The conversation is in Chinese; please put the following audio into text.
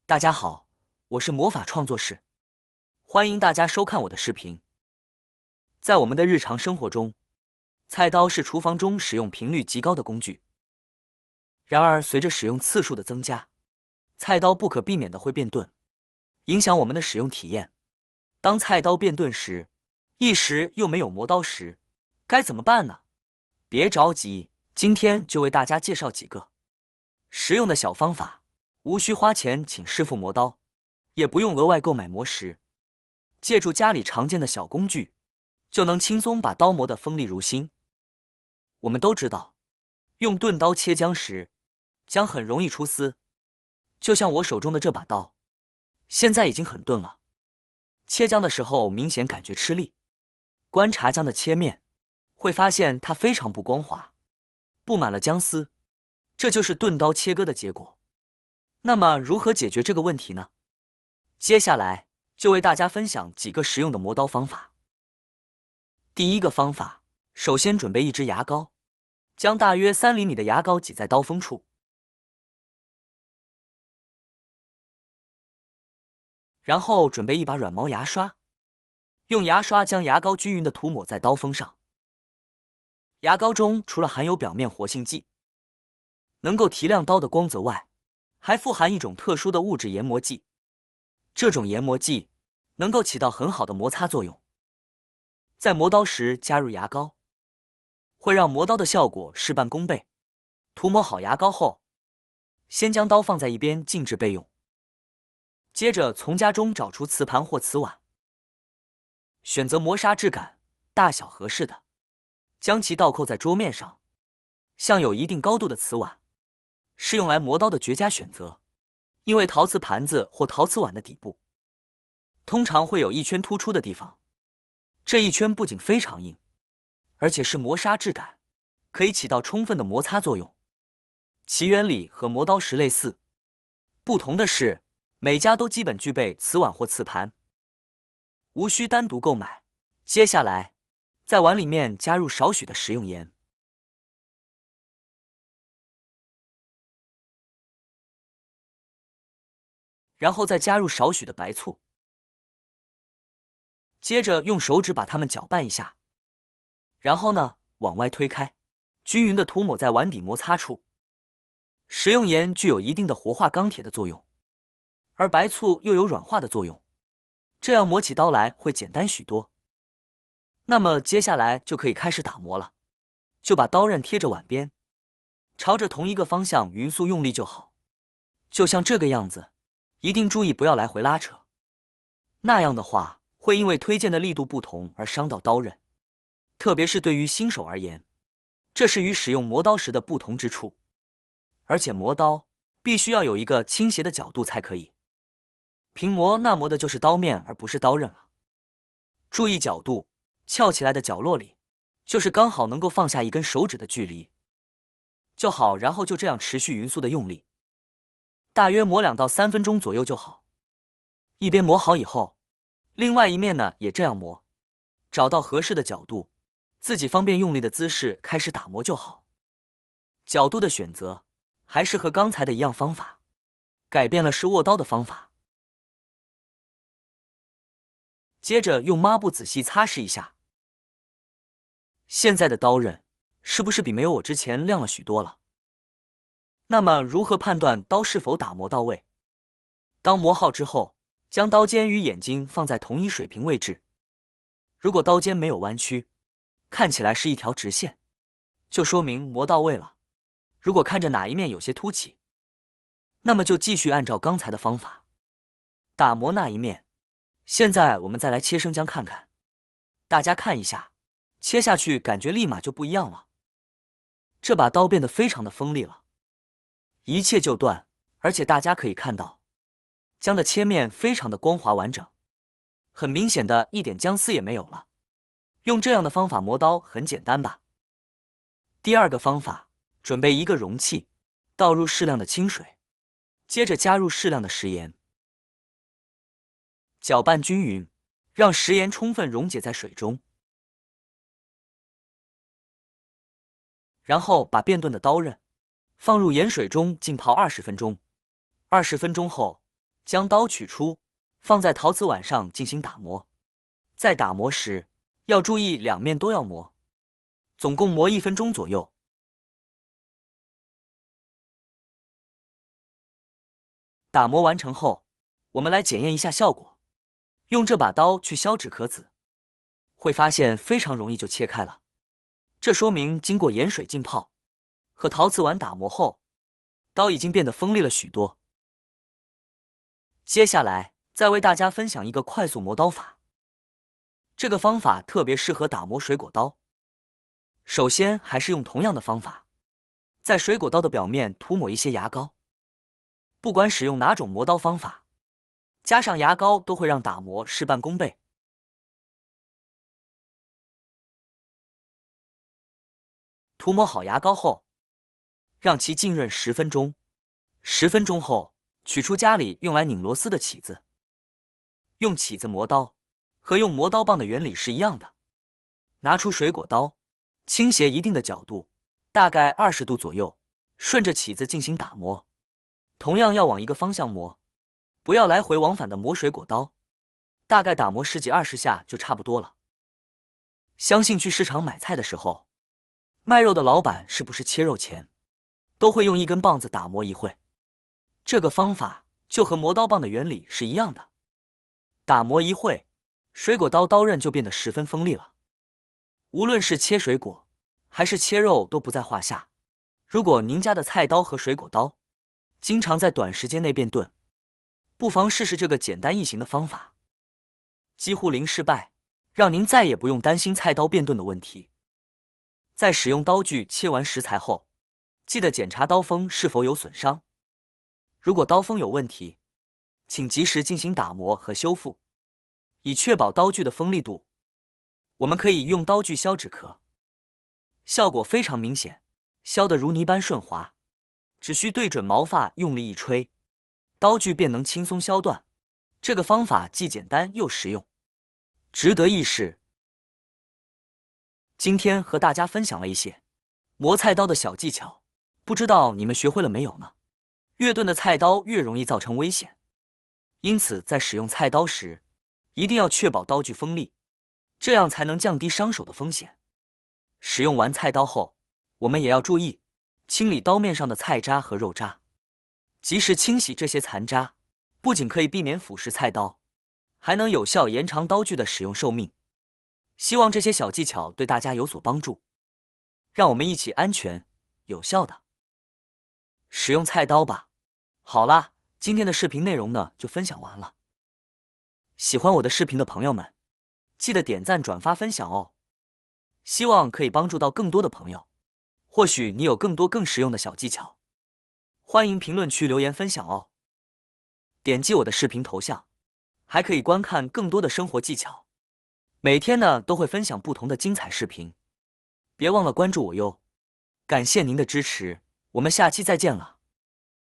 大家好，我是魔法创作室，欢迎大家收看我的视频。在我们的日常生活中，菜刀是厨房中使用频率极高的工具。然而，随着使用次数的增加，菜刀不可避免的会变钝，影响我们的使用体验。当菜刀变钝时，一时又没有磨刀石，该怎么办呢？别着急，今天就为大家介绍几个实用的小方法，无需花钱请师傅磨刀，也不用额外购买磨石，借助家里常见的小工具，就能轻松把刀磨得锋利如新。我们都知道，用钝刀切姜时，姜很容易出丝，就像我手中的这把刀，现在已经很钝了。切姜的时候明显感觉吃力，观察姜的切面，会发现它非常不光滑，布满了姜丝，这就是钝刀切割的结果。那么如何解决这个问题呢？接下来就为大家分享几个实用的磨刀方法。第一个方法，首先准备一支牙膏，将大约3厘米的牙膏挤在刀锋处，然后准备一把软毛牙刷，用牙刷将牙膏均匀地涂抹在刀锋上。牙膏中除了含有表面活性剂，能够提亮刀的光泽外，还富含一种特殊的物质研磨剂。这种研磨剂能够起到很好的摩擦作用，在磨刀时加入牙膏，会让磨刀的效果事半功倍。涂抹好牙膏后，先将刀放在一边静置备用。接着从家中找出瓷盘或瓷碗，选择磨砂质感、大小合适的，将其倒扣在桌面上。像有一定高度的瓷碗，是用来磨刀的绝佳选择，因为陶瓷盘子或陶瓷碗的底部通常会有一圈突出的地方，这一圈不仅非常硬，而且是磨砂质感，可以起到充分的摩擦作用。其原理和磨刀石类似，不同的是每家都基本具备瓷碗或瓷盘，无需单独购买。接下来在碗里面加入少许的食用盐，然后再加入少许的白醋，接着用手指把它们搅拌一下，然后呢往外推开，均匀的涂抹在碗底摩擦处。食用盐具有一定的活化钢铁的作用，而白醋又有软化的作用，这样磨起刀来会简单许多。那么接下来就可以开始打磨了，就把刀刃贴着碗边，朝着同一个方向匀速用力就好，就像这个样子，一定注意不要来回拉扯，那样的话会因为推荐的力度不同而伤到刀刃，特别是对于新手而言，这是与使用磨刀时的不同之处。而且磨刀必须要有一个倾斜的角度才可以，平磨那磨的就是刀面而不是刀刃了。注意角度，翘起来的角落里就是刚好能够放下一根手指的距离就好，然后就这样持续匀速的用力，大约磨2到3分钟左右就好。一边磨好以后，另外一面呢也这样磨，找到合适的角度，自己方便用力的姿势开始打磨就好。角度的选择还是和刚才的一样方法，改变了是握刀的方法。接着用抹布仔细擦拭一下，现在的刀刃是不是比没有我之前亮了许多了？那么如何判断刀是否打磨到位？当磨好之后，将刀尖与眼睛放在同一水平位置，如果刀尖没有弯曲，看起来是一条直线，就说明磨到位了。如果看着哪一面有些凸起，那么就继续按照刚才的方法打磨那一面。现在我们再来切生姜看看，大家看一下，切下去感觉立马就不一样了，这把刀变得非常的锋利了，一切就断，而且大家可以看到姜的切面非常的光滑完整，很明显的一点姜丝也没有了。用这样的方法磨刀很简单吧？第二个方法，准备一个容器，倒入适量的清水，接着加入适量的食盐，搅拌均匀，让食盐充分溶解在水中，然后把变钝的刀刃放入盐水中浸泡20分钟。20分钟后，将刀取出，放在陶瓷碗上进行打磨。在打磨时，要注意两面都要磨，总共磨1分钟左右。打磨完成后，我们来检验一下效果。用这把刀去削纸壳子，会发现非常容易就切开了，这说明经过盐水浸泡和陶瓷碗打磨后，刀已经变得锋利了许多。接下来再为大家分享一个快速磨刀法，这个方法特别适合打磨水果刀。首先还是用同样的方法，在水果刀的表面涂抹一些牙膏。不管使用哪种磨刀方法，加上牙膏都会让打磨事半功倍。涂抹好牙膏后，让其浸润10分钟。10分钟后，取出家里用来拧螺丝的起子。用起子磨刀和用磨刀棒的原理是一样的。拿出水果刀，倾斜一定的角度，大概20度左右，顺着起子进行打磨。同样要往一个方向磨，不要来回往返的磨水果刀。大概打磨10几20下就差不多了。相信去市场买菜的时候，卖肉的老板是不是切肉前都会用一根棒子打磨一会？这个方法就和磨刀棒的原理是一样的。打磨一会，水果刀刀刃就变得十分锋利了。无论是切水果还是切肉都不在话下。如果您家的菜刀和水果刀经常在短时间内变钝，不妨试试这个简单易行的方法，几乎零失败，让您再也不用担心菜刀变钝的问题。在使用刀具切完食材后，记得检查刀锋是否有损伤。如果刀锋有问题，请及时进行打磨和修复，以确保刀具的锋利度。我们可以用刀具削纸壳，效果非常明显，削得如泥般顺滑，只需对准毛发用力一吹，刀具便能轻松削断。这个方法既简单又实用，值得一试。今天和大家分享了一些磨菜刀的小技巧，不知道你们学会了没有呢？越钝的菜刀越容易造成危险，因此在使用菜刀时，一定要确保刀具锋利，这样才能降低伤手的风险。使用完菜刀后，我们也要注意清理刀面上的菜渣和肉渣，及时清洗这些残渣，不仅可以避免腐蚀菜刀，还能有效延长刀具的使用寿命。希望这些小技巧对大家有所帮助，让我们一起安全有效的使用菜刀吧。好啦，今天的视频内容呢就分享完了。喜欢我的视频的朋友们，记得点赞、转发、分享哦。希望可以帮助到更多的朋友。或许你有更多更实用的小技巧，欢迎评论区留言分享哦。点击我的视频头像，还可以观看更多的生活技巧。每天呢都会分享不同的精彩视频，别忘了关注我哟。感谢您的支持，我们下期再见了。